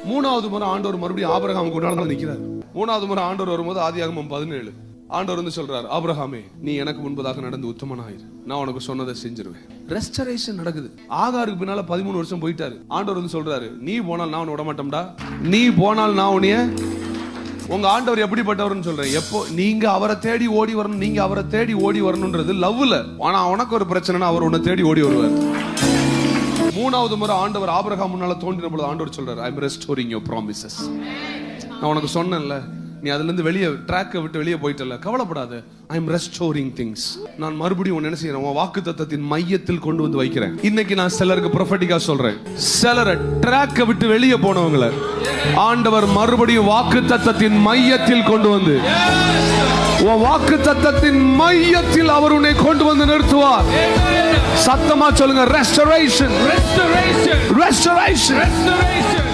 மூணாவது முறை ஆண்டவர் மறுபடியும் ஆபிரகாமுக்கு முன்னால நிக்கிறார். மூணாவது முறை ஆண்டவர் வரும்போது ஆதியாகமம் 17 ஆண்டவர் வந்து சொல்றாரு, ஆபிரகாமே நீ எனக்கு முன்பதாக நடந்து உத்தமனாயிரு, நான் உனக்கு சொன்னதை செஞ்சிருவேன். ரெஸ்டரேஷன் நடக்குது. ஆகாருக்கு பின்னால 13 வருஷம் போயிட்டாரு. ஆண்டவர் வந்து சொல்றாரு, நீ போனால் நான் உன்னை விட மாட்டோம்டா, நீ போனால் நான் உன்னைய. உங்க ஆண்டவர் எப்படிப்பட்டவர்னு சொல்றேன். எப்போ நீங்க அவரை தேடி ஓடி வரணும், நீங்க அவரை தேடி ஓடி வரணும்ன்றது லவ்ல. ஆனா உனக்கு ஒரு பிரச்சனைனா அவர் உன்னை தேடி ஓடி வருவார். மூணாவது முறை ஆண்டவர் ஆபிரகாம் முன்னால தோன்றின பொழுது ஆண்டவர் சொல்றாரு, ஐ அம் ரெஸ்டோரிங் யுவர் ப்ராமிசஸ். நான் உனக்கு சொன்னேன்ல, நீ அதுல இருந்து வெளியே ட்ராக்கை விட்டு வெளியே போயிட்டல, கவலைப்படாத, ஐ அம் ரெஸ்டோரிங் திங்ஸ். நான் மறுபடியும் என்ன செய்யறேன், உன் வாக்குத்தத்தத்தின் மையத்தில் கொண்டு வந்து வைக்கிறேன். இன்னைக்கு நான் சிலருக்கு ப்ரொஃபட்டிக்கா சொல்றேன், சிலரை ட்ராக்கை விட்டு வெளியே போனவங்களை ஆண்டவர் மறுபடியும் வாக்குத்தத்தத்தின் மையத்தில் கொண்டு வந்து, உன் வாக்குத்தத்தத்தின் மையத்தில் அவர் உன்னை கொண்டு வந்து நிறுத்துவார். சத்தமா சொல்லுங்க, ரெஸ்டரேஷன், ரெஸ்டரேஷன், ரெஸ்டரேஷன், ரெஸ்டரேஷன்.